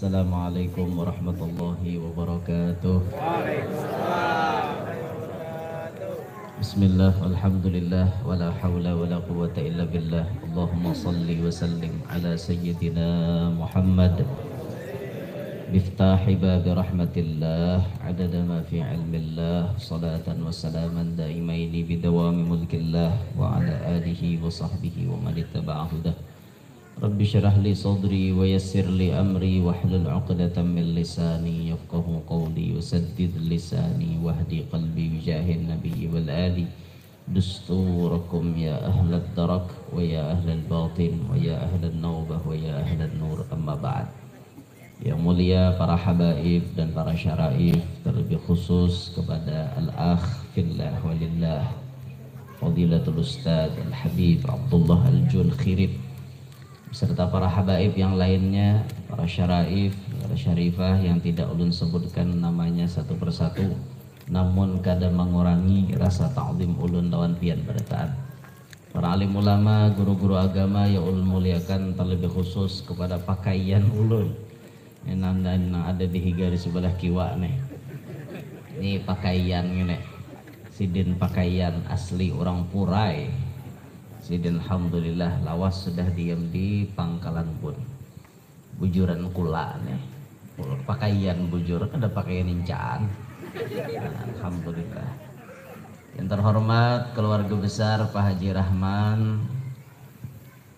Assalamualaikum warahmatullahi wabarakatuh. Bismillah, alhamdulillah, wala hawla wala quwwata illa billah. Allahumma salli wa sallim ala sayyidina Muhammad biftahi babi rahmatillah adada ma fi ilmillah salatan wa salaman daimaini bidawami mulkillah wa ala alihi wa sahbihi wa man ittaba'a hudah. Rabbi syrah li sadri wa yassir li amri wahlul 'uqdatam min lisani yafqahu qawli wasaddid lisani wahdi qalbi bijahin nabiyyi wal ali dusturakum ya ahlad darak wa ya ahlal batin wa ya ahlal nawbah wa ya ahlal nur, amma ba'd. Yang mulia para habaib dan para syaraif, terlebih khusus kepada al-akh fillah walillah Fadilatul Ustaz Al-Habib Abdullah Al-Jun Khirib beserta para habaib yang lainnya, para syaraif, para syarifah yang tidak ulun sebutkan namanya satu persatu, namun kadang mengurangi rasa ta'zim ulun lawan pian pada taat. Para alim ulama, guru-guru agama yang ulun muliakan, terlebih khusus kepada pakaian ulun yang ada di higa di sebelah kiwa nih. Ini pakaian ini, sidin pakaian asli orang Purai. Sidin alhamdulillah lawas sudah diam di Pangkalan Bun. Bujuran kula nih. Pakaian bujur ada pakaian incaan. Alhamdulillah. Yang terhormat keluarga besar Pak Haji Rahman,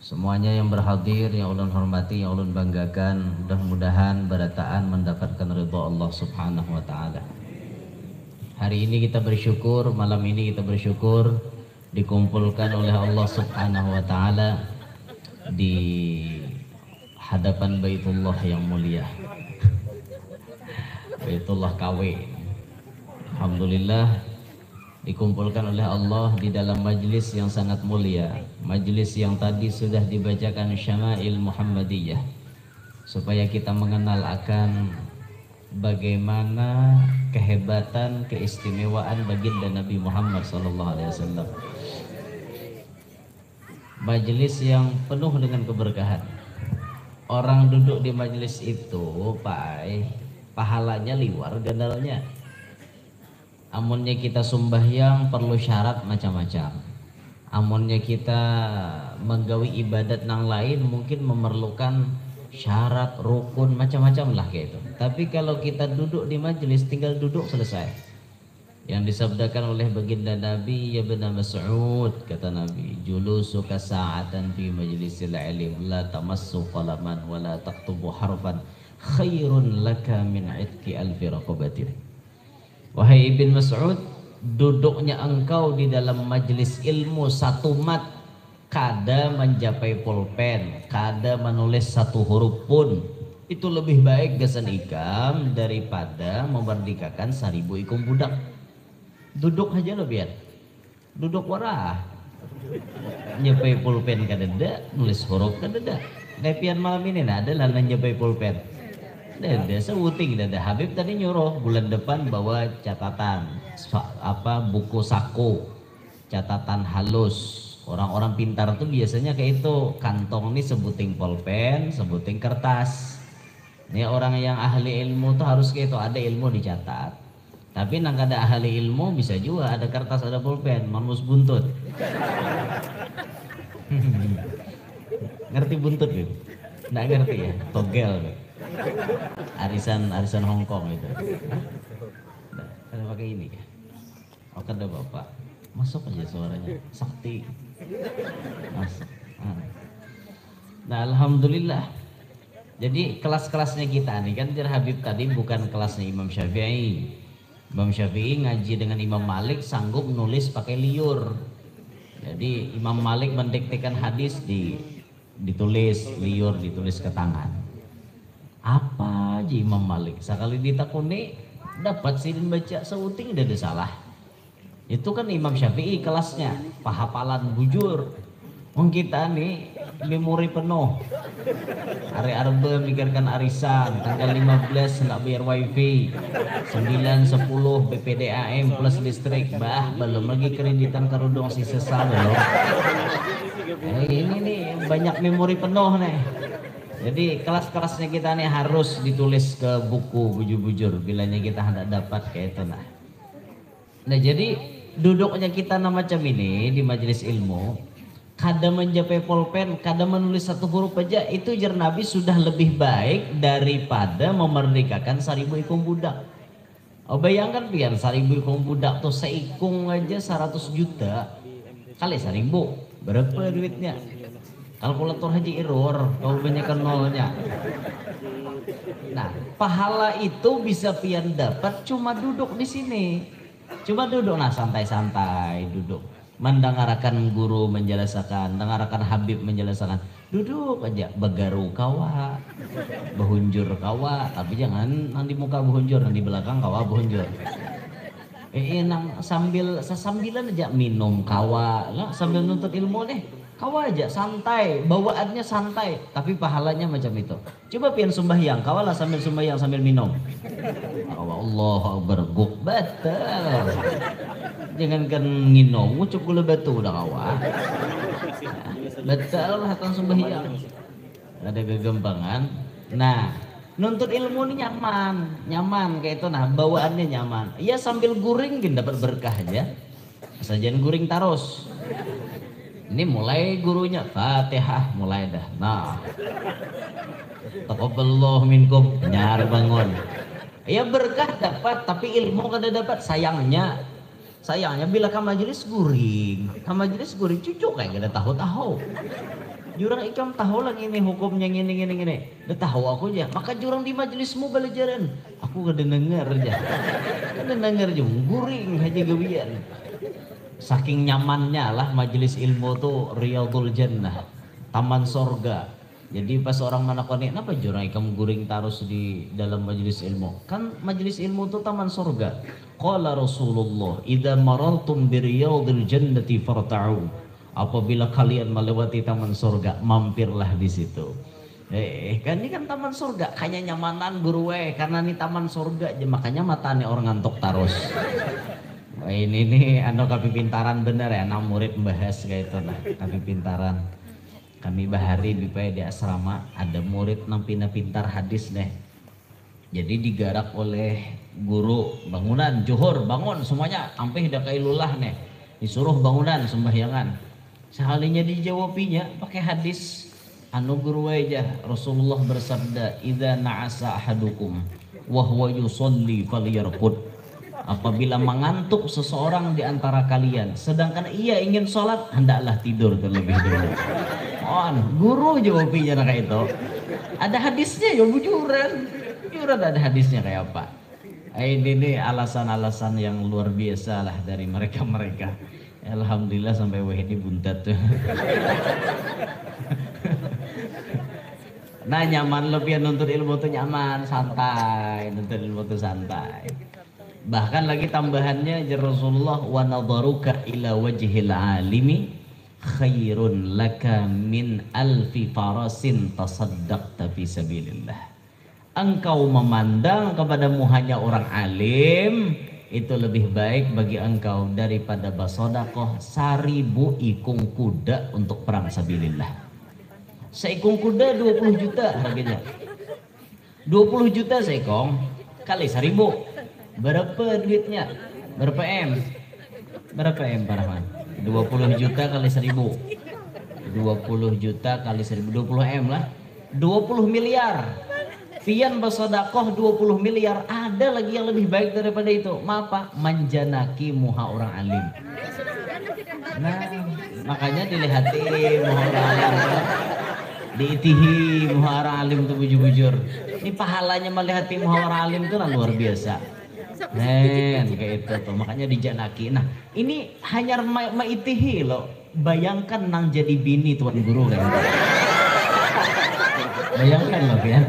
semuanya yang berhadir, yang ulun hormati, yang ulun banggakan, mudah-mudahan berataan mendapatkan ridha Allah Subhanahu wa taala. Hari ini kita bersyukur, malam ini kita bersyukur dikumpulkan oleh Allah Subhanahu wa taala di hadapan Baitullah yang mulia. Baitullah KW. Alhamdulillah dikumpulkan oleh Allah di dalam majlis yang sangat mulia, majlis yang tadi sudah dibacakan Syama'il Muhammadiyah, supaya kita mengenal akan bagaimana kehebatan, keistimewaan baginda Nabi Muhammad SAW. Majlis yang penuh dengan keberkahan. Orang duduk di majlis itu, pahalanya liwar gandalnya. Amunnya kita sembahyang perlu syarat macam-macam. Amunnya kita menggawi ibadat nang lain mungkin memerlukan syarat, rukun, macam-macam lah kayak itu. Tapi kalau kita duduk di majelis, tinggal duduk selesai. Yang disabdakan oleh baginda Nabi, ya benar Mas'ud, kata Nabi, julusuka sa'atan fi majlisil ilm la tamassu qalaman wa la taktubu harfan khairun laka min itqi alfi raqabatin. Wahai Ibn Mas'ud, duduknya engkau di dalam majelis ilmu satu mat, kada mencapai pulpen, kada menulis satu huruf pun, itu lebih baik gasan ikam daripada memerdekakan 1000 ikung budak. Duduk aja lo biar, duduk warah, nyepai pulpen kadada, nulis huruf kadada. Nepian malam ini ada lah nyepai pulpen. Dada sewuting dada Habib tadi nyuruh bulan depan bawa catatan buku saku, catatan halus. Orang-orang pintar tuh biasanya kayak itu, kantong nih sebuting pulpen, sebuting kertas. Ini orang yang ahli ilmu tuh harus kayak itu, ada ilmu dicatat. Tapi nang ada ahli ilmu bisa juga ada kertas, ada pulpen, manus buntut. Ngerti buntut gitu? Nggak ngerti ya, togel gitu. Arisan Hongkong itu. Nah, ada pakai ini ya. Oh, ada bapak. Masuk aja suaranya. Sakti. Masuk. Nah, alhamdulillah. Jadi kelas-kelasnya kita nih kan Habib tadi bukan kelasnya Imam Syafi'i. Imam Syafi'i ngaji dengan Imam Malik sanggup nulis pakai liur. Jadi Imam Malik mendiktekan hadis ditulis liur, ditulis ke tangan. Apa aja Imam Malik sekali ditakuni dapat sidin baca seuting tidak ada salah. Itu kan Imam Syafi'i kelasnya pahapalan bujur. Wong kita nih memori penuh. Hari Arba mikirkan arisan, tanggal 15 hendak bayar wifi, 9, 10 BPDAM plus listrik, belum lagi kreditan kerudung si sesal belum. Ini nih banyak memori penuh nih. Jadi kelas-kelasnya kita nih harus ditulis ke buku bujur-bujur bilanya kita hendak dapat kayak itu nah. Nah jadi duduknya kita nah macam ini di majelis ilmu, kadang menjapai pulpen, kadang menulis satu huruf aja itu jar Nabi sudah lebih baik daripada memerdekakan 1000 ikung budak. Oh bayangkan pian 1000 ikung budak tuh seikung aja 100 juta kali 1000 berapa duitnya? Kalkulator haji error kalau banyakkan nolnya. Nah pahala itu bisa pian dapat cuma duduk di sini, cuma duduk nah santai-santai duduk mendengarkan guru menjelaskan, dengarkan Habib menjelaskan, duduk aja begaru kawa, behunjur kawa, tapi jangan nanti muka behunjur, nanti belakang kawa behunjur. Nang sambilan aja minum kawa, lah sambil nuntut ilmu deh. Kawa aja santai, bawaannya santai, tapi pahalanya macam itu. Coba pian sembahyang, kawalah sambil sembahyang sambil minum. Kawa Allah berguk batal. Jangankan minum, ngucuk gula batu udah kawa. Batal lah hatan sembahyang. Ada kegempangan. Nah, nuntut ilmu ini nyaman kayak itu nah bawaannya nyaman. Ya sambil guring kan dapat berkah aja. Sajian guring terus. Ini mulai gurunya Fatihah mulai dah. Nah. Taqabbalallahu minkum nyar bangun. Ya berkah dapat tapi ilmu kada dapat sayangnya bila ke majelis guring cucu kayak kada tahu jurang ikam tahu lah ini hukumnya gini udah tahu aku aja maka jurang di majelismu belajaran aku kada denger aja guring aja gawian. Saking nyamannya lah majelis ilmu tuh Riyadul Jannah, taman sorga. Jadi pas orang menakoni kenapa jurang ikam guring terus di dalam majelis ilmu, kan majelis ilmu tuh taman sorga. Qala Rasulullah idza marartum bi riyadil jannati farta'u, apabila kalian melewati taman sorga mampirlah di situ. Kan ini kan taman surga, kayaknya nyamanan guru karena ini taman surga, makanya matanya orang ngantuk terus. Ini nih anu kapi pintaran bener ya, anak murid membahas kayak itu nah kapi pintaran. Kami bahari di asrama ada murid nang pintar hadis deh. Jadi digarak oleh guru bangunan Johor bangun semuanya, sampai dah kailulah nih. Disuruh bangunan sembahyangan. Sekalinya dijawabinya pakai hadis anu guru aja. Rasulullah bersabda, "Idza na'asa ahadukum wa huwa yusolli falyarqud." Apabila mengantuk seseorang di antara kalian sedangkan ia ingin sholat, hendaklah tidur terlebih dulu. Guru jawabinya kayak itu. Ada hadisnya ya bujuran ada hadisnya kayak apa. Ini alasan-alasan yang luar biasa lah dari mereka. Alhamdulillah sampai wahidi buntat tuh. Nah nyaman lebih nuntut ilmu tuh nyaman, santai, nuntut ilmu tuh santai. Bahkan lagi tambahannya Rasulullah wa nadharuka ila wajhil alimi khairun laka min alfi farasin tasaddaqta fi sabilillah. Engkau memandang kepada muhanya orang alim itu lebih baik bagi engkau daripada bersedekah 1000 ikung kuda untuk perang sabilillah. Seikung kuda 20 juta harganya. 20 juta seikong kali 1000. Berapa duitnya? Berapa M? Berapa M Pak Rahman? 20 juta kali 1000. 20 juta kali 1000, 20 M lah. 20 miliar. Pian bersedekah 20 miliar, ada lagi yang lebih baik daripada itu. Apa? Manjanaki muha orang alim. Nah, makanya dilihati muha orang alim. Diitihi muha orang alim itu bujur-bujur. Ini pahalanya melihati muha orang alim itu luar biasa. Kayak itu tuh, makanya dijanaki. Nah, ini hanya maitihi loh. Bayangkan nang jadi bini tuan guru kan. Bayangkan loh ya.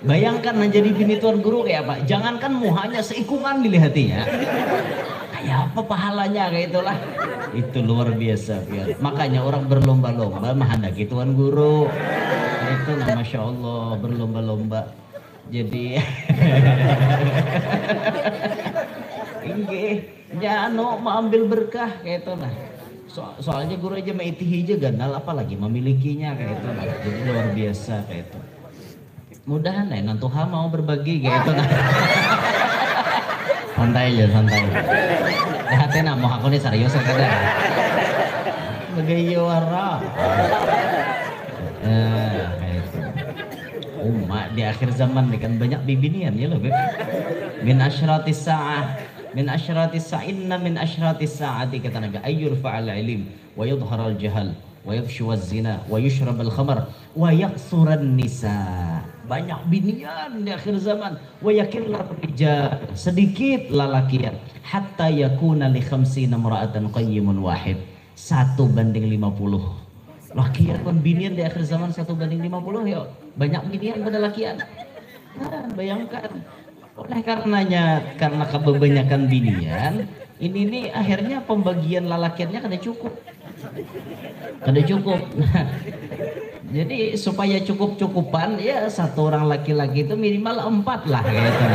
Bayangkan nang jadi bini tuan guru kayak apa? Jangankan muhanya seikungan dilihatinya. Kayak apa pahalanya kayak itulah. Itu luar biasa ya. Makanya orang berlomba-lomba menghendaki tuan guru. Itu nah, Masya Allah berlomba-lomba. Jadi inggih jano mau ambil berkah kayak itu nah. Soalnya guru aja maitihi aja ganal apalagi memilikinya kayak itu. Jadi luar biasa kayak itu. Mudahan nantuha mau berbagi kayak itu. Santai aja, santai. Hati nak mau aku nih serius kada. Bagayo wara. Kayak itu. Umat di akhir zaman kan banyak bibinian ya loh, Beb. Min asyratis sa'ah, min asyratis sa'inna min asyratis sa'ati kata Nabi ayyur fa'al ilim wa yudhar al jahal wa yafshu zina wa yushrab al khamar wa yaqsuran nisa. Banyak binian di akhir zaman. Wa yakillar rijal, sedikit lalakian. Hatta yakuna li khamsina imra'atan qayyimun wahid. 1:50. Lakian kan binian di akhir zaman 1:50 ya. Banyak binian pada lakian. Nah, bayangkan. Oleh karena kebanyakan binian, ini nih akhirnya pembagian lalakiannya kada cukup. Kada cukup. Jadi supaya cukup-cukupan ya satu orang laki-laki itu minimal 4 lah gitu.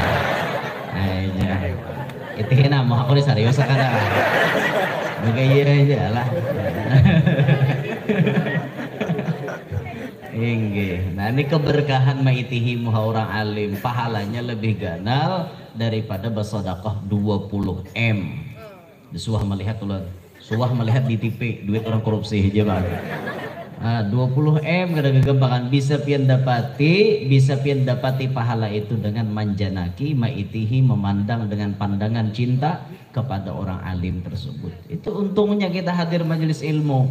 Aja. Itu kena mau aku serius kada. Begaya aja lah. Inggih. Nah ini keberkahan maitihi muha orang alim, pahalanya lebih ganal daripada bersedekah 20 M. Suah melihat ulun, suah melihat di TV duit orang korupsi aja bang. 20 M kada gegembangan bisa pian dapati pahala itu dengan manjanaki maitihi, memandang dengan pandangan cinta kepada orang alim tersebut. Itu untungnya kita hadir majelis ilmu.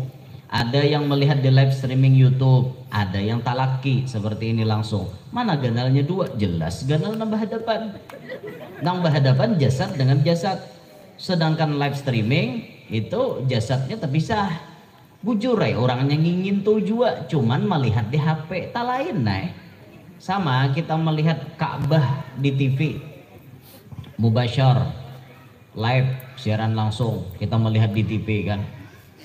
Ada yang melihat di live streaming YouTube, ada yang talaki seperti ini langsung. Mana ganalnya dua? Jelas ganal nambah hadapan. Nambah hadapan jasad dengan jasad. Sedangkan live streaming itu jasadnya terpisah. Bujur orang yang ingin tuh juga cuman melihat di HP tak lain sama kita melihat Ka'bah di TV mubasyar live siaran langsung kita melihat di TV kan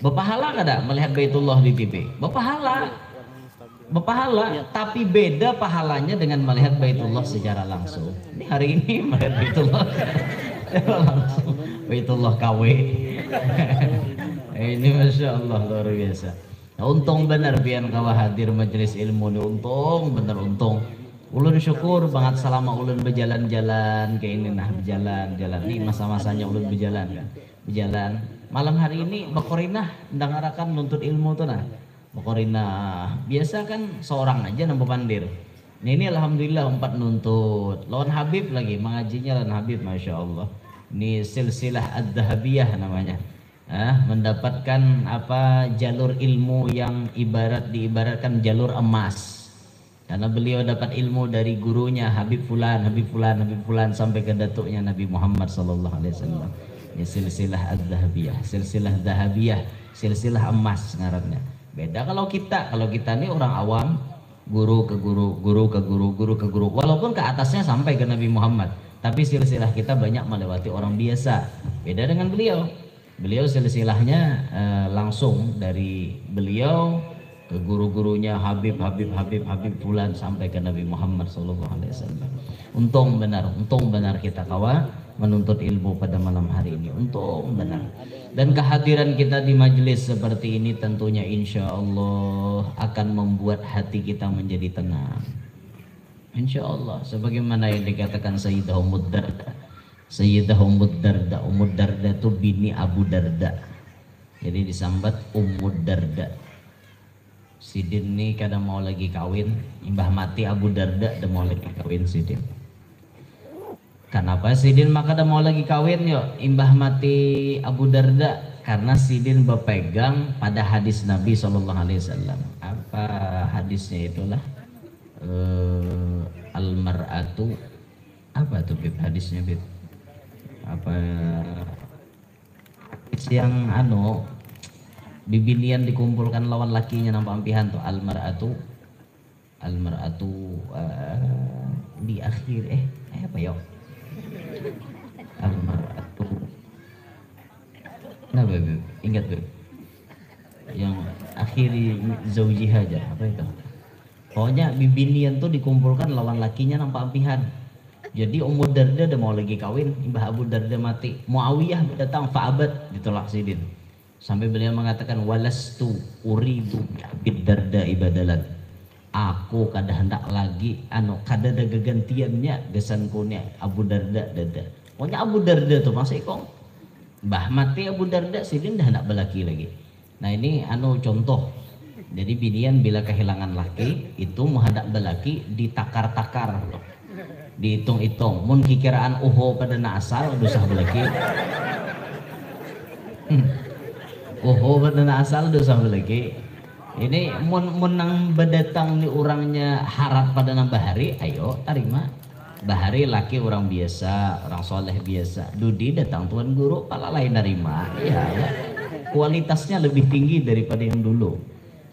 berpahala kada melihat Baitullah di TV berpahala tapi beda pahalanya dengan melihat Baitullah secara langsung. Ini hari ini melihat Baitullah langsung Baitullah KW. Ini Masya Allah luar biasa. Nah, untung benar pian kawa hadir majelis ilmu ini, untung bener untung. Ulun syukur banget selama ulun berjalan-jalan kayak ini berjalan-jalan ini masa-masanya ulun berjalan kan. Berjalan malam hari ini bakorinah ndangarakan nuntut ilmu tuh bakorinah. Biasa kan seorang aja nambah pandir. Ini alhamdulillah 4 nuntut. Lawan Habib lagi mengajinya lawan Habib Masya Allah. Ini silsilah ad-dahabiyah namanya. Mendapatkan jalur ilmu yang diibaratkan jalur emas karena beliau dapat ilmu dari gurunya Habib Fulan sampai ke datuknya Nabi Muhammad sallallahu alaihi wasallam. Ya silsilah ad-dahabiyah, silsilah dahabiyah, silsilah emas ngarannya. Beda kalau kita ini orang awam, guru ke guru walaupun ke atasnya sampai ke Nabi Muhammad, tapi silsilah kita banyak melewati orang biasa. Beda dengan Beliau silsilahnya langsung dari beliau ke guru-gurunya Habib Fulan sampai ke Nabi Muhammad SAW. Untung benar kita kawa menuntut ilmu pada malam hari ini. Untung benar. Dan kehadiran kita di majelis seperti ini tentunya insya Allah akan membuat hati kita menjadi tenang. Insya Allah. Sebagaimana yang dikatakan Sayyidah Ummud Darda. Sayyidah Ummud Darda itu bini Abu Darda. Jadi disambat Ummud Darda. Sidin nih kadang mau lagi kawin, imbah mati Abu Darda dan mau lagi kawin Sidin. Kenapa Sidin maka ada mau lagi kawin yuk imbah mati Abu Darda? Karena Sidin berpegang pada hadis Nabi SAW. Apa hadisnya itulah? Al-mar'atu apa tuh Bib hadisnya Bib? Apa yang bibinian dikumpulkan lawan lakinya nampak ampihan tuh al-mar'atu di akhir apa yuk al-mar'atu nah Beb ingat Beb yang akhiri zaujiha aja apa itu pokoknya bibinian tuh dikumpulkan lawan lakinya nampak ampihan. Jadi Ummud Darda udah mau lagi kawin, imbah Abu Darda mati. Muawiyah datang fa'abad ditolak Sidin. Sampai beliau mengatakan walastu uridu bidarda ibadalan. Aku kada hendak lagi kada ada gegantiannya gesankunya Abu Darda dada. Pokoknya Abu Darda tuh masih kong. Bah mati Abu Darda silin dah hendak belaki lagi. Nah ini contoh. Jadi binian bila kehilangan laki itu menghadap belaki ditakar-takar. Dihitung-hitung. Mun kikiraan pada asal dosah belaki. Pada asal dosah belaki. Ini menang berdatang nih orangnya harap pada nambah hari, ayo terima. Bahari laki orang biasa, orang soleh biasa. Dudi datang tuan guru, pala lain nerima. Ya. Kualitasnya lebih tinggi daripada yang dulu.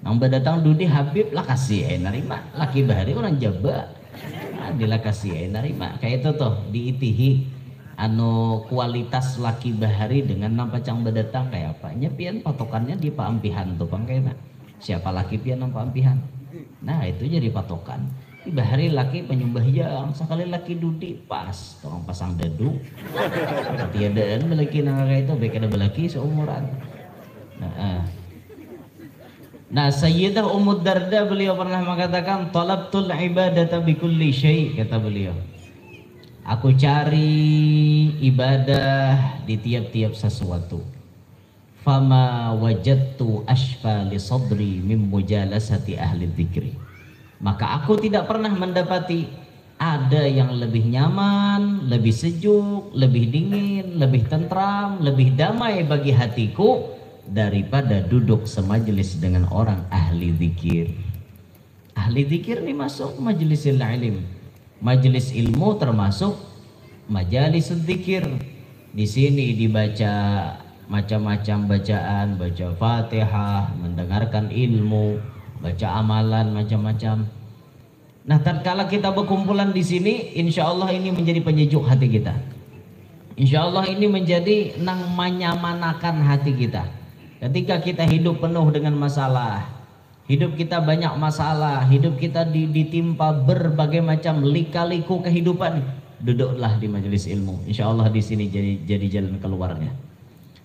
Nambah datang Dudi Habib lah kasih nerima. Laki bahari orang Jawa, dilah kasih nerima. Kayak itu tuh diitihi kualitas laki bahari dengan nampacang berdatang kayak apa? Nyepian patokannya di paampihan tuh bang kayaknya. Siapa laki pian nampak ampihan. Nah itu jadi patokan. Tiba hari laki penyembah yang sekali laki Dudi pas tolong pasang dadu. Tiadaan belaki nangka itu baik ada belaki seumuran. Nah Sayyidah Ummu Darda beliau pernah mengatakan talabtul ibadata bikulli syai, kata beliau. Aku cari ibadah di tiap-tiap sesuatu. Fama wajadtu ashfa li sadri min mujalasati ahli dzikri. Maka aku tidak pernah mendapati ada yang lebih nyaman, lebih sejuk, lebih dingin, lebih tentram, lebih damai bagi hatiku daripada duduk semajelis dengan orang ahli dzikir. Ahli dzikir ini masuk majelisil ilm. Majelis ilmu termasuk majalis dzikir. Di sini dibaca macam-macam bacaan, baca Fatihah, mendengarkan ilmu, baca amalan macam-macam. Nah, tatkala kita berkumpulan di sini, insya Allah ini menjadi penyejuk hati kita. Insya Allah ini menjadi nang menyamanakan hati kita. Ketika kita hidup penuh dengan masalah, hidup kita banyak masalah, hidup kita ditimpa berbagai macam lika-liku kehidupan, duduklah di majelis ilmu. Insya Allah di sini jadi jalan keluarnya.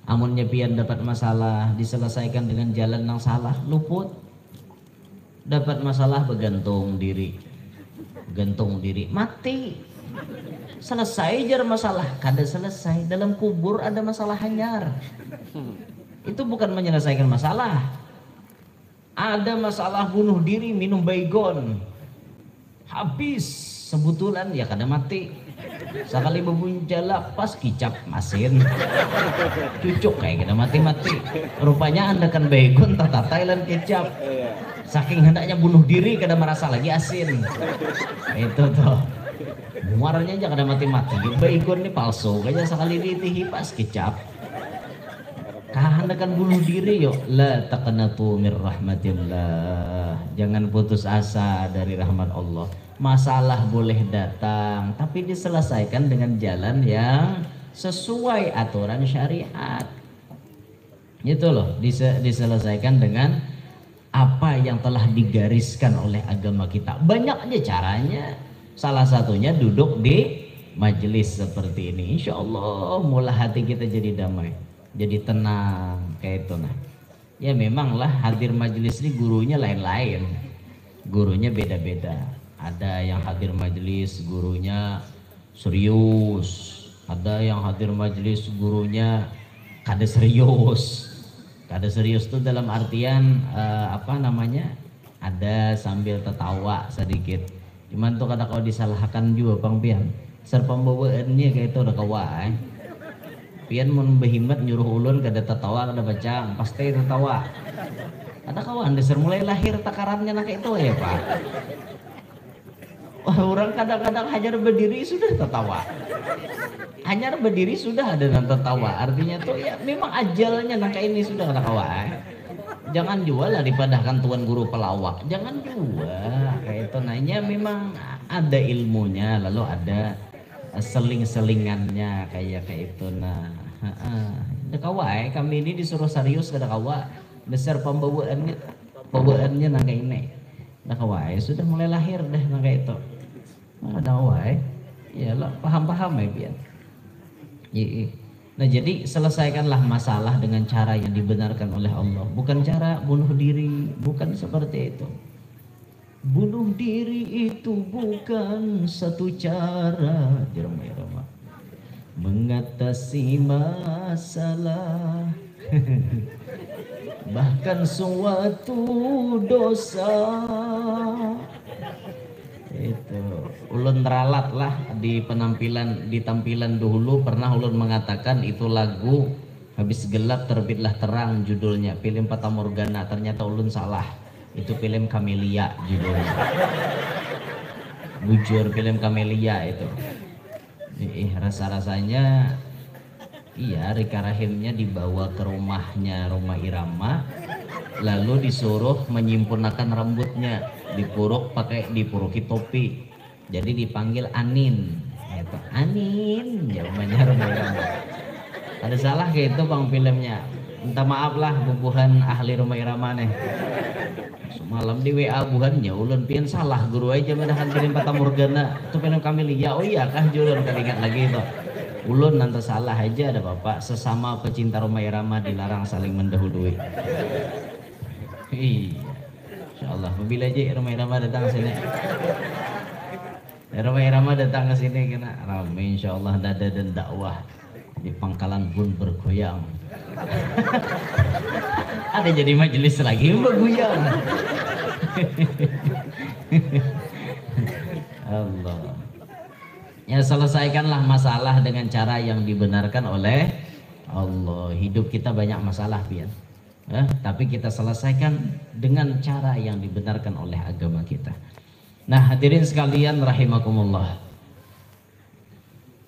Amun nyepian dapat masalah diselesaikan dengan jalan yang salah, luput. Dapat masalah bergantung diri, mati. Selesai jar masalah, kada selesai. Dalam kubur ada masalah hanyar. Itu bukan menyelesaikan masalah. Ada masalah bunuh diri, minum baygon, habis sebutulan ya kada mati. Sekali bebuncala pas kicap masin cucuk kayak kita mati-mati. Rupanya anda kan baygon tata Thailand kicap. Saking hendaknya bunuh diri kada merasa lagi asin. Itu tuh muaranya aja kada mati-mati. Baygon ini palsu kayaknya sekali ditihi pas kicap. Anda kan bunuh diri yuk. La taqnatu mir rahmatillah. Jangan putus asa dari rahmat Allah. Masalah boleh datang tapi diselesaikan dengan jalan yang sesuai aturan syariat. Itu loh, diselesaikan dengan apa yang telah digariskan oleh agama kita. Banyak aja caranya. Salah satunya duduk di majelis seperti ini. Insya Allah mulai hati kita jadi damai, jadi tenang kayak itu. Nah, ya memanglah hadir majelis ini gurunya lain-lain, gurunya beda-beda. Ada yang hadir majelis gurunya serius, ada yang hadir majelis gurunya kada serius. Kada serius itu dalam artian ada sambil tertawa sedikit. Cuman tuh kada kau disalahkan juga Bang Pian. Serpembawaannya kayak itu udah kawa. Pian mun behimat nyuruh ulun kada tertawa kada bacang, pasti tertawa. Ada kawan dasar mulai lahir takarannya nak itu ya Pak. Orang kadang-kadang hanya berdiri sudah tertawa. Hanya berdiri sudah ada dan tertawa. Artinya tuh ya memang ajalnya nangka ini sudah tertawa. Jangan jual lah dipadahkan tuan guru pelawak. Jangan jual kayak itu. Nanya memang ada ilmunya, lalu ada seling-selingannya kayak itu. Nah, ada kawa kami ini disuruh serius kada kawa. Besar pembawaannya nangka ini. Ada kawa sudah mulai lahir dah nangka itu. Ada wae, ya lah paham-paham ya biar. Nah jadi selesaikanlah masalah dengan cara yang dibenarkan oleh Allah, bukan cara bunuh diri, bukan seperti itu. Bunuh diri itu bukan satu cara Irama mengatasi masalah. Bahkan suatu dosa itu ulun ralat lah di tampilan dahulu pernah ulun mengatakan itu lagu habis gelap terbitlah terang judulnya, film Fata Morgana. Ternyata ulun salah, itu film Camelia judulnya. Bujur film Camelia itu. Rasa-rasanya iya, Rika Rahimnya dibawa ke rumah Irama, lalu disuruh menyempurnakan rambutnya, dipuruki topi, jadi dipanggil Anin, gitu. Anin, jawabannya Roma Irama. Ada salah kayak itu bang filmnya, minta maaf lah bubuhan ahli Roma Irama nih. Semalam di WA buhan ya ulun pian salah guru aja menahan film Fata Morgana, itu film Camelia. Oh iya kah julun ingat lagi itu. Ulun nanti salah aja ada bapak, sesama pecinta Roma Irama dilarang saling mendahului. Iya, insyaallah mobil aja Roma Irama datang ke sini. Roma Irama datang ke sini kena ramai insyaallah, dada dan dakwah di Pangkalan pun bergoyang. Ada jadi majelis lagi bergoyang. Allah. Ya selesaikanlah masalah dengan cara yang dibenarkan oleh Allah. Hidup kita banyak masalah pian, tapi kita selesaikan dengan cara yang dibenarkan oleh agama kita. Nah hadirin sekalian rahimakumullah,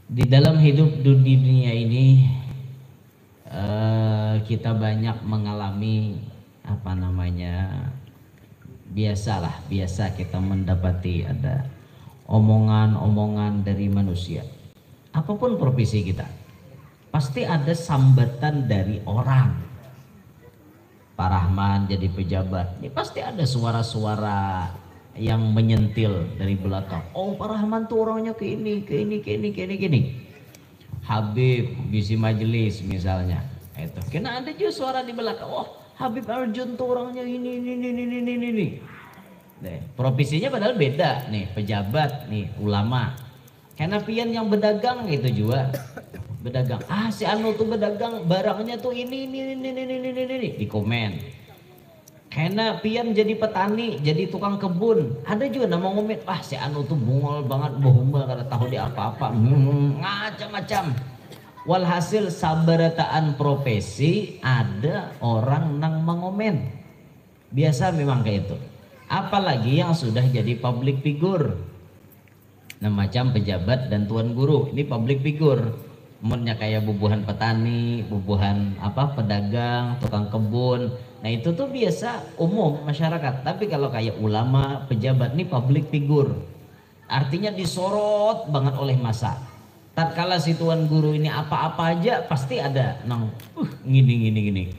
di dalam hidup di dunia ini kita banyak mengalami biasa kita mendapati ada omongan-omongan dari manusia. Apapun profesi kita, pasti ada sambatan dari orang. Pak Rahman jadi pejabat, ini pasti ada suara-suara yang menyentil dari belakang. Oh Pak Rahman tuh orangnya ke ini. Habib bisi majelis misalnya, itu kena ada juga suara di belakang. Oh Habib Arjun tuh orangnya ini. Profesinya padahal beda nih, pejabat nih, ulama. Karena pian yang berdagang itu juga berdagang. Si Anu tuh berdagang barangnya tuh ini di komen. Karena pian jadi petani, jadi tukang kebun, ada juga nama ngomen. Si Anu tuh bungol banget, bohumba kada tahu di apa-apa, macam-macam. Walhasil sabarataan profesi ada orang nang mengomen. Biasa memang kayak itu. Apalagi yang sudah jadi public figure, nah macam pejabat dan tuan guru, ini public figure. Umurnya kayak bubuhan petani, bubuhan pedagang, tukang kebun. Nah itu tuh biasa umum masyarakat. Tapi kalau kayak ulama, pejabat, ini public figure, artinya disorot banget oleh massa. Tatkala si tuan guru ini apa-apa aja pasti ada nang ini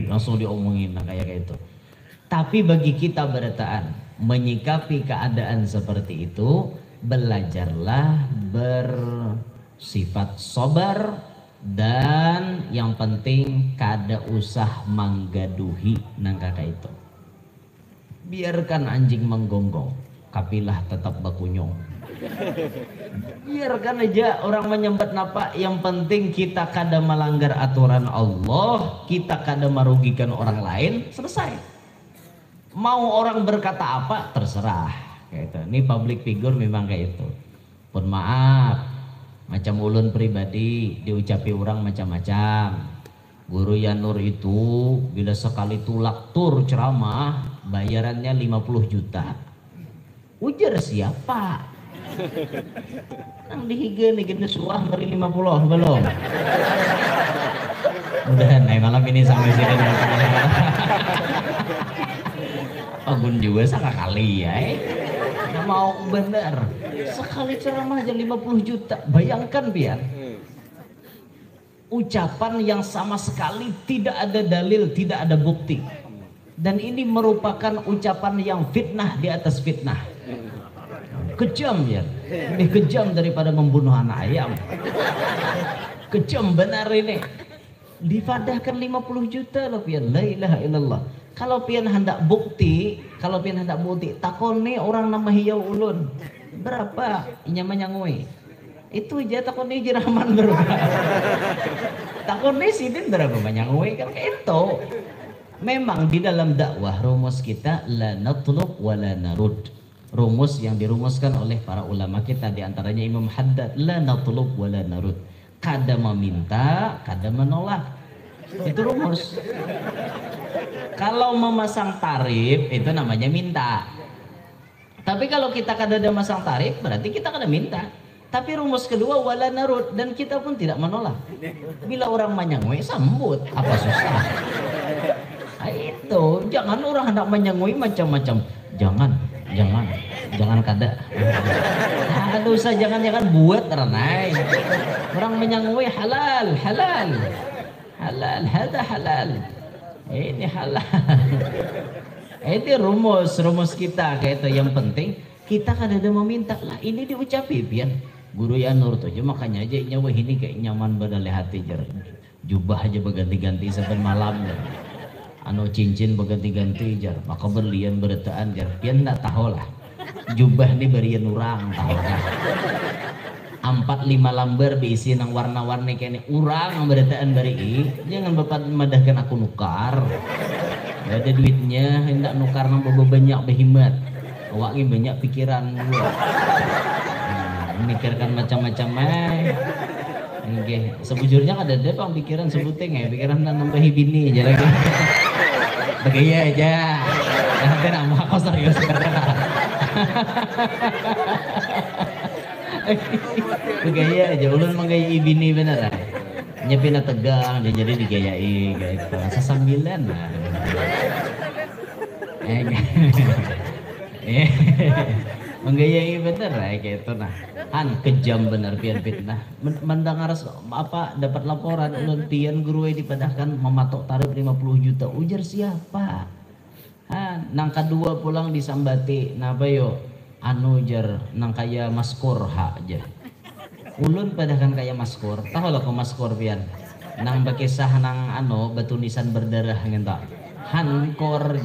langsung diomongin kayak itu. Tapi bagi kita berataan menyikapi keadaan seperti itu, belajarlah bersifat sabar, dan yang penting kada usah menggaduhi nang kakak itu. Biarkan anjing menggonggong, kapilah tetap bakunyong. Biarkan aja orang menyambat napa, yang penting kita kada melanggar aturan Allah, kita kada merugikan orang lain, selesai. Mau orang berkata apa terserah kayak itu. Ini public figure memang kayak itu. Pun maaf, macam ulun pribadi diucapi orang macam-macam. Guru Yanur itu bila sekali tulak tur ceramah bayarannya 50 juta. Ujar siapa? Nang dihiga nih gede suah beri 50 belum. Udah naik malam ini sampai sini. Agun juga sekali ya, nggak mau bener. Sekali ceramah aja 50 juta. Bayangkan biar ucapan yang sama sekali tidak ada dalil, tidak ada bukti. Dan ini merupakan ucapan yang fitnah di atas fitnah. Kejam ya, lebih kejam daripada membunuh anak ayam. Kejam benar ini. Difadahkan 50 juta loh pian. La ilaha illallah. Kalau pian hendak bukti, takoni orang nama hiyau ulun. Berapa inya ngoi? Itu aja takoni jeraman berapa. Takoni sidin berapa banyak ngoi kan itu. Memang di dalam dakwah rumus kita la natlub wa la narud. Rumus yang dirumuskan oleh para ulama kita, diantaranya Imam Haddad, la natlub wa la narud. Kadang meminta, kadang menolak. Itu rumus. Kalau memasang tarif itu namanya minta. Tapi kalau kita kadang ada masang tarif berarti kita kadang minta. Tapi rumus kedua wala narud, dan kita pun tidak menolak. Bila orang manyangwe sambut, apa susah? Nah, itu jangan orang hendak manyangwe macam-macam. Jangan kada. Aduh usah jangan buat renai. Orang menyangwe halal, hada halal. Ini halal. Itu rumus kita kayak itu. Yang penting kita kan ada meminta lah, ini diucapi pian guru ya nur tuh, makanya aja nyawa ini kayak nyaman badale hati jar, jubah aja berganti-ganti sampai malam jar, anu cincin berganti-ganti jar, maka berlian beretaan jar, pian nggak tahu lah jubah ini berian urang tahu dah 4-5 lembar diisi nang warna-warni kayak urang beretaan bari jangan bapak madahkan aku nukar, gak ada duitnya hendak nukar nang banyak behimat. Awak ini banyak pikiran gue, memikirkan macam-macam okay. Sebujurnya ada pang pikiran sebuting pikiran nambahi bini aja lagi. Begaya aja, nanti nama aku serius begaya aja, ulun menggayai bini bener nyepina tegang dia jadi digayai kayak itu, sesambilan lah. Menggayai bener kayak itu nah. Kejam bener pian fitnah. Mendengar apa dapat laporan ulun tian guru dipadahkan mematok tarif 50 juta. Ujar siapa? Nang kedua pulang disambati napa yo? Anu jar nang kaya maskor aja. Ulun padahkan kaya maskor. Tahu lah kok maskor pian. Nang bakisah nang batu nisan berdarah ngentak. Hankor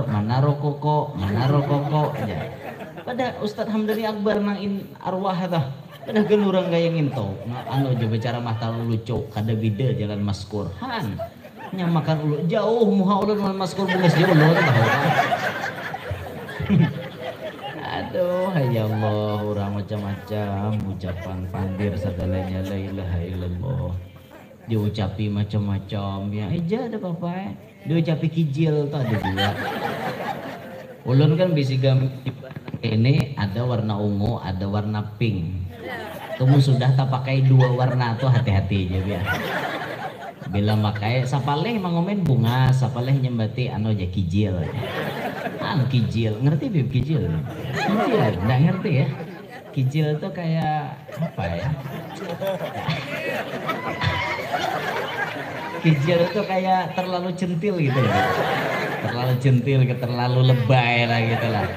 manaro koko aja. Pada Ustadz Hamdani Akbar nang arwah tah. Pada genurang gaya nginto. Aja bicara mata lucu kada bida jalan maskur. Nyamakan ulu jauh muha ulun mal maskur bungas jauh ulun tahu kan. Aduh ya Allah orang macam-macam ucapan pandir segalanya la ilaha illallah. Diucapi macam-macam ya aja ada apa diucapi kijil tuh ada dua. Ulun kan bisi ini ada warna ungu ada warna pink. Kamu sudah tak pakai dua warna tuh hati-hati aja biar. Bila pakai sapaleh mangomen bunga sapaleh nyembati aja kijil. Kijil ngerti bib kijil? Kijil nggak ngerti ya. Kijil tuh kayak apa ya? Kijil itu kayak terlalu centil gitu ya. Terlalu lebay lah gitu lah.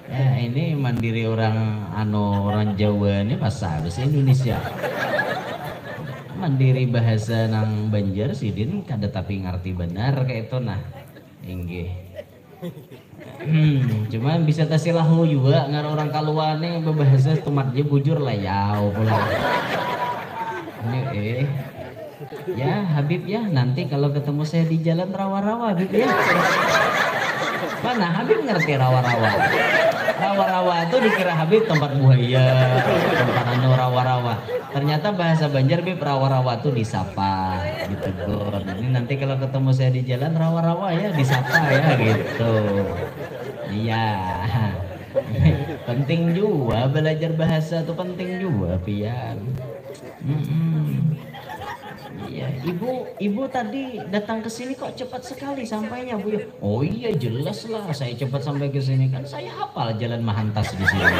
Ya ini mandiri orang Jawa ini bahasa Indonesia. Mandiri bahasa nang Banjar sidin kada tapi ngerti benar kayak itu nah. Inggih. Cuman bisa tasilahu juga ngar orang kaluane berbahasa tumatnya bujur lah yau pula. Ini ya Habib ya nanti kalau ketemu saya di jalan rawa-rawa Habib ya. Mana Habib ngerti rawa-rawa? Rawa-rawa itu dikira Habib tempat buaya, tempat rawa-rawa. Ternyata bahasa Banjar Habib rawa-rawa tuh disapa, ditegur. Ini nanti kalau ketemu saya di jalan rawa-rawa ya disapa ya gitu. Iya. Penting juga belajar bahasa tuh penting juga pian. Iya, ibu tadi datang ke sini kok cepat sekali sampainya Bu. Oh iya jelas lah saya cepat sampai ke sini kan saya hafal jalan Mahantas di sini.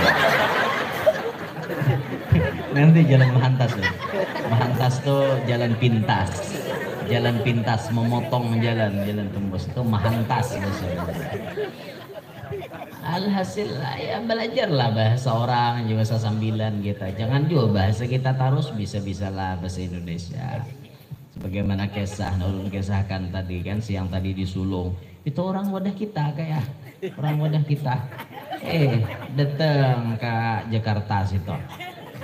Nanti jalan Mahantas loh. Mahantas tuh jalan pintas. Jalan pintas memotong jalan tembus itu Mahantas maksudnya. Alhasil ya belajarlah bahasa orang juga sambilan kita. Jangan juga bahasa kita terus bisa-bisalah bahasa Indonesia. Sebagaimana kisah Nurul kisahkan tadi kan siang tadi di Sulung. Itu orang wadah kita kayak orang wadah kita. Datang ke Jakarta situ.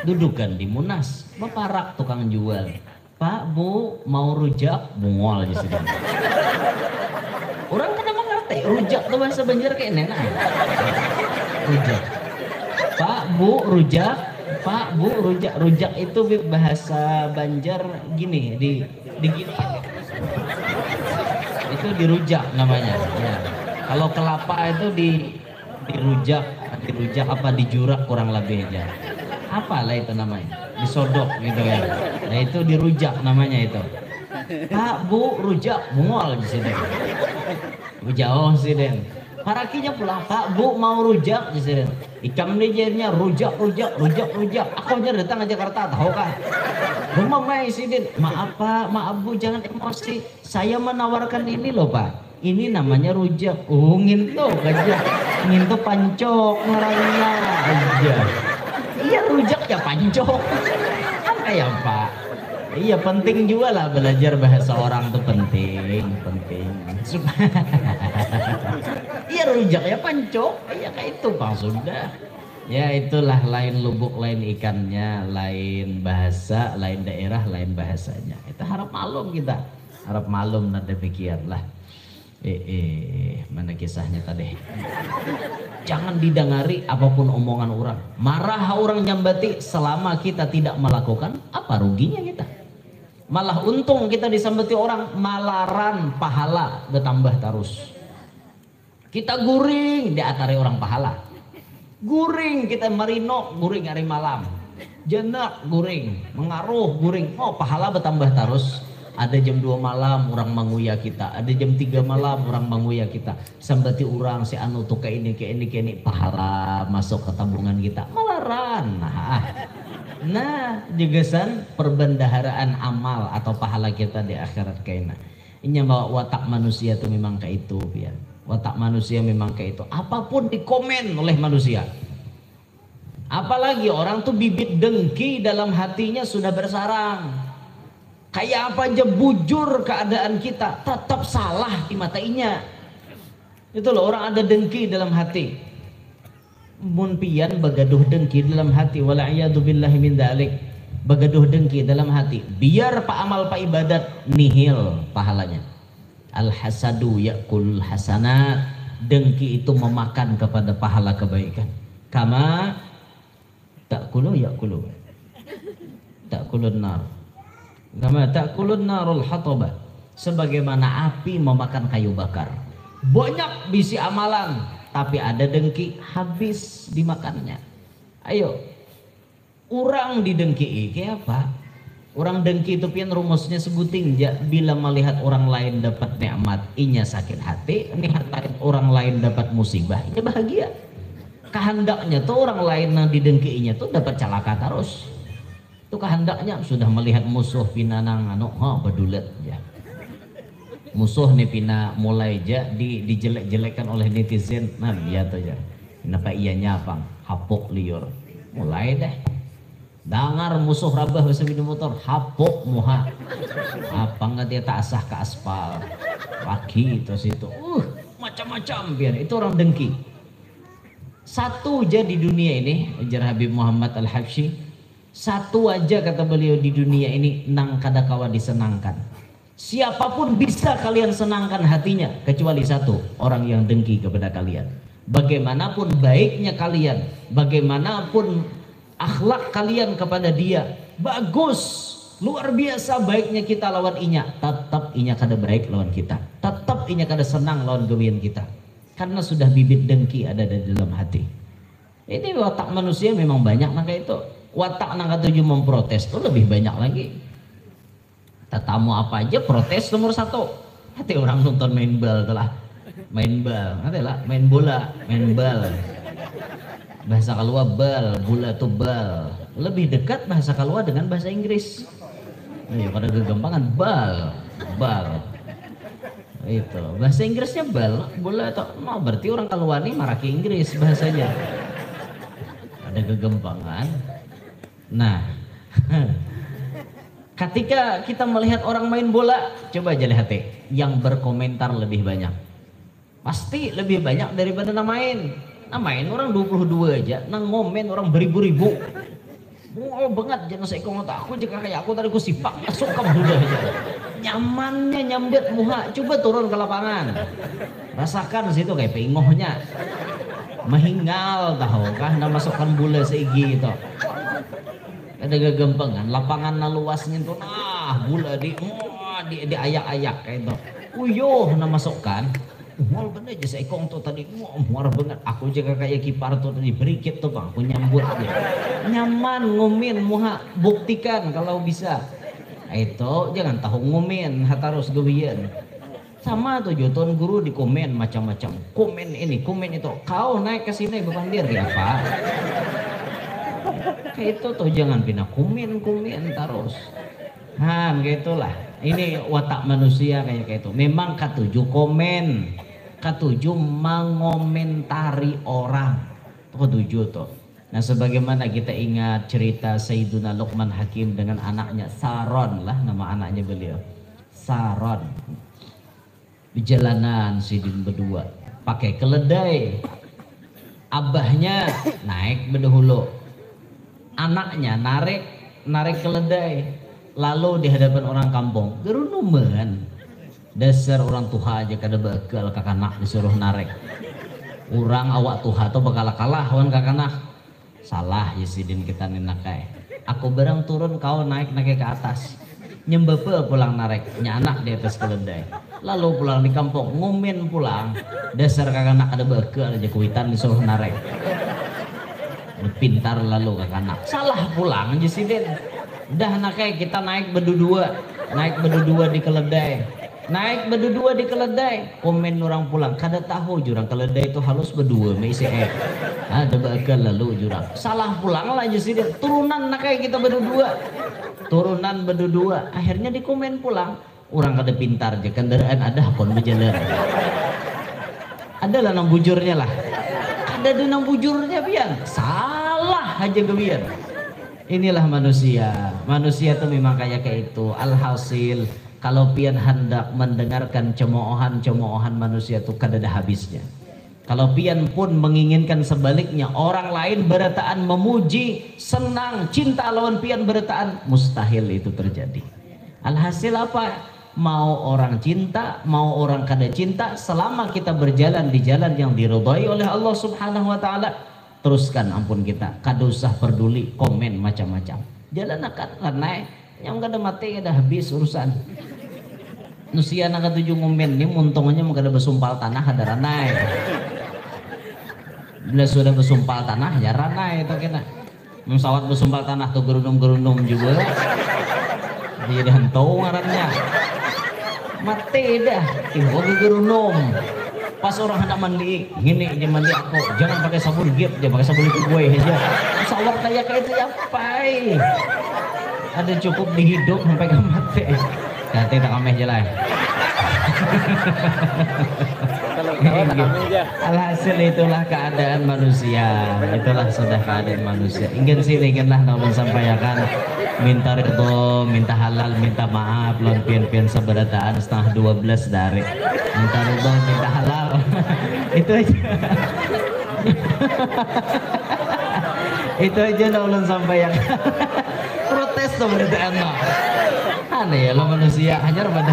Dudukan di Munas, baparak tukang jual. Pak, Bu, mau rujak? Bungol di sini. Orang kan emang ngerti, rujak tuh bahasa Banjar kayak nenek. Rujak. Pak, Bu, rujak. Pak, Bu, rujak. Rujak itu bahasa Banjar gini, di gini. Itu dirujak namanya. Ya. Kalau kelapa itu dirujak apa dijurak kurang lebih aja. Apalah itu namanya? Disodok gitu ya. Nah itu dirujak namanya itu. Pak, Bu, rujak bungol di sini. Jauh sih Den. Harakinya pulang, Pak, Bu, mau rujak di sini. Ikam nijernya rujak. Aku aja datang ke Jakarta, tahu kan? Rumah mai sih Den. Maaf Pak, maaf Bu, jangan emosi. Saya menawarkan ini loh Pak. Ini namanya rujak. Oh, nginto aja. Nginto pancok ngarangnya aja. Iya rujak ya pancok. Apa ya Pak? Iya penting juga lah belajar bahasa orang tuh penting. Iya rujak ya pancok. Iya kayak itu Pak sudah. Ya itulah lain lubuk, lain ikannya, lain bahasa, lain daerah, lain bahasanya. Itu harap malum kita. Harap malum nah demikian lah. Mana kisahnya tadi? Jangan didengari apapun omongan orang. Marah orang nyambati selama kita tidak melakukan, apa ruginya kita? Malah untung kita disambati orang, malaran pahala bertambah terus. Kita guring di atari orang pahala. Guring kita marino, guring hari malam. Jenak guring, mengaruh guring. Oh pahala bertambah terus. Ada jam 2 malam orang manguya kita, ada jam 3 malam orang manguya kita. Sambati orang si anu tuh ke ini pahala masuk ke tabungan kita. Malaran. Nah, jugesan perbendaharaan amal atau pahala kita di akhirat kaina. Ini bahwa watak manusia itu memang kayak itu, ya. Watak manusia memang kayak itu. Apapun dikomen oleh manusia. Apalagi orang tuh bibit dengki dalam hatinya sudah bersarang. Kayak apa aja bujur keadaan kita tetap salah di matainya. Itu loh orang ada dengki dalam hati. Mun pian bagaduh dengki dalam hati wala'iyadu billahi min dalik. Bagaduh dengki dalam hati. Biar pak amal pak ibadat nihil pahalanya. Al hasadu ya'kul hasanat. Dengki itu memakan kepada pahala kebaikan. Kama ta'kulu ya'kulu. Ta'kulun nar. Kama ta'kulun narul hataba. Sebagaimana api memakan kayu bakar. Banyak bisi amalan, tapi ada dengki habis dimakannya. Ayo, orang didengki kayak apa? Orang dengki itu pian rumusnya sebuting bila melihat orang lain dapat nikmat, inya sakit hati, melihat orang lain dapat musibah, inya bahagia. Kehendaknya tuh orang lain yang didengkiinya tuh dapat celaka terus. Itu kehendaknya sudah melihat musuh pina nang anu bedulet ya. Musuh nih pina mulai aja dijelek-jelekkan oleh netizen. Nah ya tuh ya. Kenapa iya nyapang hapok liur. Mulai deh. Dangar musuh rabah bisa minum motor hapok muha. Apa nggak dia tak asah ke aspal. Lagi terus itu. Macam-macam biar itu orang dengki. Satu aja di dunia ini ujar Habib Muhammad Al-Habsyi. Satu aja kata beliau di dunia ini nang kadakawa disenangkan. Siapapun bisa kalian senangkan hatinya kecuali satu, orang yang dengki kepada kalian. Bagaimanapun baiknya kalian, bagaimanapun akhlak kalian kepada dia, bagus, luar biasa baiknya kita lawan inya, tetap inya kada baik lawan kita. Tetap inya kada senang lawan gawian kita. Karena sudah bibit dengki ada di dalam hati. Ini watak manusia memang banyak maka itu. Watak nang katuju memprotes tuh lebih banyak lagi. Tetamu apa aja protes nomor 1. Hati orang nonton main bal telah main bal, adalah main bola, main bal. Bahasa kalua bal, bola tuh bal. Lebih dekat bahasa kalua dengan bahasa Inggris. Pada kegampangan bal. Itu bahasa Inggrisnya bola atau mau berarti orang Kalwani maraki Inggris bahasanya. Ada kegempangan. Nah, ketika kita melihat orang main bola, coba aja lihat yang berkomentar lebih banyak. Pasti lebih banyak daripada namain. Namain orang 22 aja, nang ngomen orang beribu-ribu. Oh banget jangan saya ngomong aku jika kayak aku tadi aku sipak masuk ke udah aja. Nyamannya nyambet muha, coba turun ke lapangan. Rasakan situ kayak pengohnya. Mahingal tahu kah na masukkan bola seigi itu. Ada kegempangan, lapangan na luasnya itu bola di ayak-ayak kayak itu. Uyuh na masukkan. Mual bener aja saya kong tuh tadi muar banget aku jaga kayak kipar tuh tadi berikit tuh bang aku nyambut aja nyaman ngumin muha buktikan kalau bisa itu jangan tahu ngumin harus gebian sama tuh tuan guru di komen macam-macam komen ini komen itu kau naik ke sini beban dia apa kayak itu tuh jangan pindah komen terus gitulah ini watak manusia kayak itu memang ketujuh komen ketujuh mengomentari orang ketujuh tuh. Nah sebagaimana kita ingat cerita Sayyiduna Luqman Hakim dengan anaknya Saron lah nama anaknya beliau Saron di jalanan sidin berdua pakai keledai abahnya naik berdahulu anaknya narik keledai lalu di hadapan orang kampung gerunuman dasar orang tuha aja kada bakal kakanak disuruh narik orang awak tuha tuh bakal kalah wan kakanak salah ya sidin kita ninakai aku barang turun kau naik ke atas nyembepe pulang narik anak di atas keledai lalu pulang di kampung ngumin pulang dasar kakanak kada bakal aja kuitan disuruh narik pintar lalu kakanak salah pulang aja sidin dah nakai kita naik berdua di keledai naik berdua di keledai komen orang pulang kada tahu jurang keledai itu halus berdua meisi ada bakal lalu jurang salah pulang lah aja sih turunan nakai kita berdua akhirnya di komen pulang orang kada pintar aja kendaraan ada kon berjalan ada lah nang bujurnya lah ada di nang bujurnya biar salah aja kebiar inilah manusia tuh memang kayak itu alhasil kalau pian hendak mendengarkan cemoohan manusia itu kada ada habisnya. Kalau pian pun menginginkan sebaliknya orang lain berataan memuji, senang, cinta lawan pian berataan, mustahil itu terjadi. Alhasil apa? Mau orang cinta, mau orang kada cinta, selama kita berjalan di jalan yang diridhai oleh Allah Subhanahu wa taala, teruskan ampun kita. Kada usah peduli komen macam-macam. Jalan akan karena yang kada mati kada habis urusan. Nusia na ketujuh ngomen ini untungnya mau kada bersumpal tanah ada ranai. Bila sudah bersumpal tanah ya ranai itu kena. Mesawat bersumpal tanah tuh gerunum juga. Dia dihantau ngarannya. Mati dah, tiba gerunum. Pas orang hendak mandi, gini dia mandi aku, jangan pakai sabun gip, dia pakai sabun itu gue aja. Mesawat kayak itu apa? Ada cukup dihidup sampai ke mati. Nanti tak kameh jelas. Alhasil itulah keadaan manusia. Itulah sudah keadaan manusia. Inginlah namun sampaikan minta ridho, minta halal, minta maaf, lawan pian-pian seberataan 11:30 dari. Minta ridho, minta halal. Itu aja. Itu aja namun sampaikan. Protes tuh berarti enak. Aneh ya lo manusia hanya pada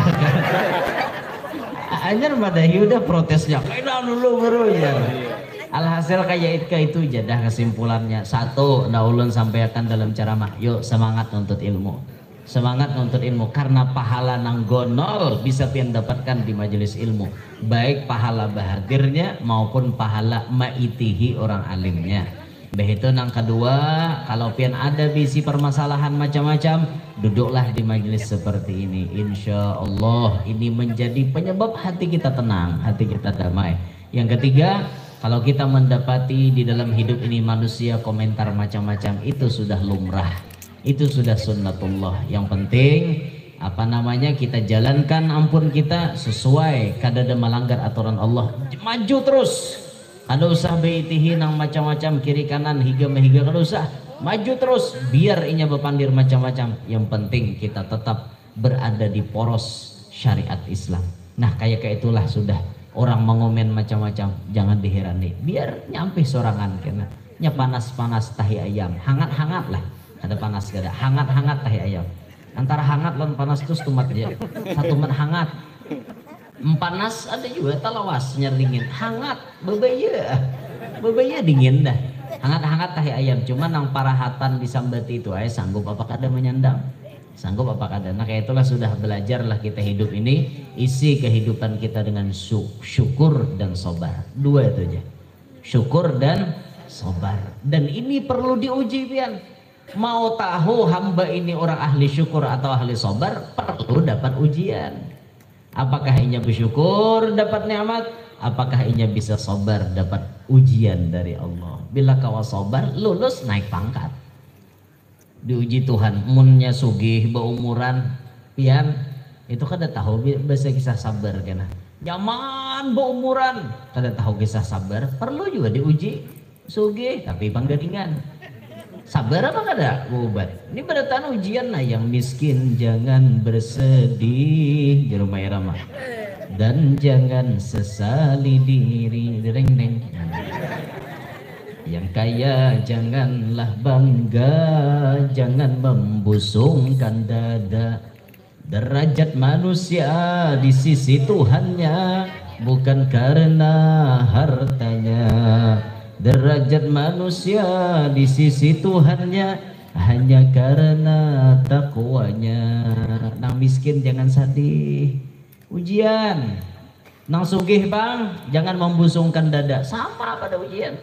udah protesnya kayak dulu baru ya. Alhasil kayak itu jadah kesimpulannya satu nah ulun sampaikan dalam ceramah yuk semangat nuntut ilmu karena pahala nang gonol bisa pian dapatkan di majelis ilmu baik pahala bahadirnya maupun pahala maitihi orang alimnya. Begitu nang kedua kalau pian ada bisi permasalahan macam-macam duduklah di majelis seperti ini insya Allah ini menjadi penyebab hati kita tenang hati kita damai. Yang ketiga kalau kita mendapati di dalam hidup ini manusia komentar macam-macam itu sudah lumrah itu sudah sunnatullah. Yang penting apa namanya, kita jalankan ampun kita sesuai kadada melanggar aturan Allah, maju terus, ada usah beitihi nang macam-macam kiri kanan higa mehiga, kada usah, maju terus, biar inya bepandir macam-macam, yang penting kita tetap berada di poros syariat Islam. Nah kayak itulah sudah, orang mengomen macam-macam jangan dihirani, biar nyampe sorangan kena nya panas-panas tahi ayam, hangat-hangat lah, ada panas gada, hangat-hangat tahi ayam, antara hangat dan panas terus tumat aja, satu mat hangat, panas ada juga talawas nyar dingin, hangat bebaya dingin dah, hangat-hangat tahi ayam. Cuman nang parahatan disambati itu sanggup apa kada menyandang, sanggup apa kada. Nah kayak itulah sudah, belajarlah kita hidup ini, isi kehidupan kita dengan syukur dan sabar, dua itu aja, syukur dan sabar. Dan ini perlu diuji pian. Mau tahu hamba ini orang ahli syukur atau ahli sabar, perlu dapat ujian. Apakah inya bersyukur dapat nikmat, apakah inya bisa sabar dapat ujian dari Allah. Bila kau sabar, lulus naik pangkat, diuji Tuhan. Munnya sugih beumuran pian, itu kada tahu bahasa kisah sabar kena. Nyaman beumuran kada tahu kisah sabar, perlu juga diuji. Sugih tapi panggaringan, sabar apa kada obat. Ini berdatan ujian. Nah yang miskin jangan bersedih di rumah irama, dan jangan sesali diri dereng deng. Yang kaya janganlah bangga, jangan membusungkan dada. Derajat manusia di sisi Tuhannya bukan karena hartanya. Derajat manusia di sisi Tuhannya hanya karena takwanya. Nang miskin jangan sedih, ujian. Nang sugih bang, jangan membusungkan dada, sama pada ujian.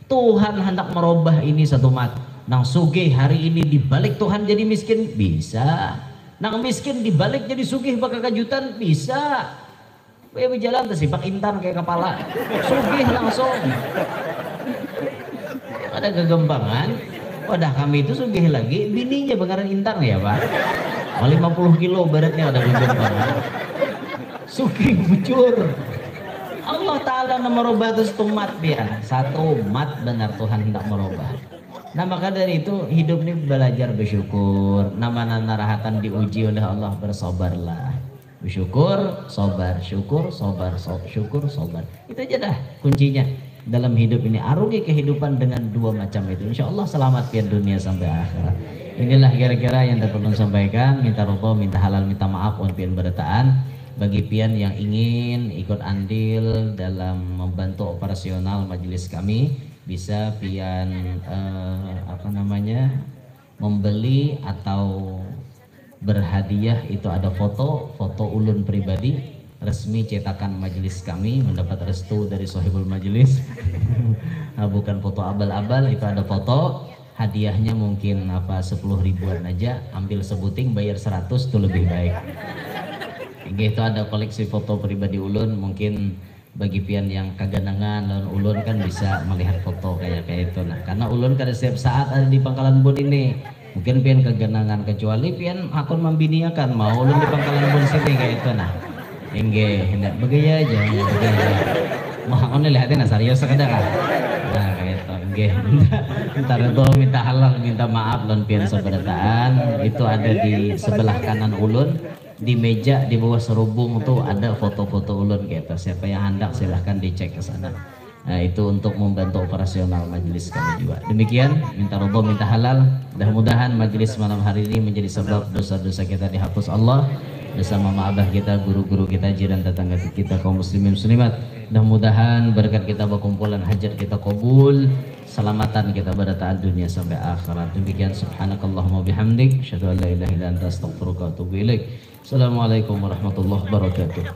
Tuhan hendak merubah ini satu mat. Nang sugih hari ini dibalik Tuhan jadi miskin, bisa. Nang miskin dibalik jadi sugih bakal kejutan, bisa. Berjalan tersipak intan kayak kepala, sugih langsung. Ada kegembangan. Wadah kami itu sugih lagi, bininya bakaran intan ya pak, 50 kilo beratnya ada kegembangan, sugih bujur. Allah Ta'ala merubah terus tumat biar satu mat benar Tuhan hendak merubah. Nah maka dari itu hidup ini belajar bersyukur. Nama narahatan diuji oleh Allah, bersabarlah. Bersyukur, sabar, syukur, sabar, syukur, sabar. Itu aja dah kuncinya dalam hidup ini. Arungi kehidupan dengan dua macam itu, insya Allah selamat pian dunia sampai akhirat. Inilah kira-kira yang dapat saya sampaikan. Minta robo, minta halal, minta maaf on pian berataan. Bagi pian yang ingin ikut andil dalam membantu operasional majelis kami, bisa pian membeli atau berhadiah. Itu ada foto ulun pribadi resmi cetakan majelis kami, mendapat restu dari sohibul majelis. Nah, bukan foto abal-abal, itu ada foto. Hadiahnya mungkin 10 ribuan aja, ambil sebuting bayar 100 itu lebih baik. Gitu, ada koleksi foto pribadi ulun. Mungkin bagi pian yang kaganangan lawan ulun kan bisa melihat foto kayak itu. Nah, karena ulun kada setiap saat ada di Pangkalan Bun ini. Mungkin pian kaganangan, kecuali pian akun membiniakan mau ulun di Pangkalan Bun sini kayak itu. Nah hendak begaya aja, mau on lihatin serius sekadar kan. Nah kayak itu ntar itu minta halal, minta maaf dan pian seberataan. Itu ada di sebelah kanan ulun, di meja di bawah serubung tuh ada foto-foto ulun gitu. Siapa yang hendak silahkan dicek ke sana. Nah itu untuk membantu operasional majelis kami juga. Demikian, minta robo, minta halal. Mudah-mudahan majelis malam hari ini menjadi sebab dosa-dosa kita dihapus Allah, bersama mama abah kita, guru-guru kita, jiran tetangga kita, kaum muslimin muslimat. Mudah-mudahan berkat kita berkumpulan hajat kita kabul, selamatan kita pada taat dunia sampai akhirat. Demikian, subhanakallahumma bihamdik, asyhadu an la ilaha illa anta astaghfiruka wa atubu ilaik. Assalamualaikum warahmatullahi wabarakatuh.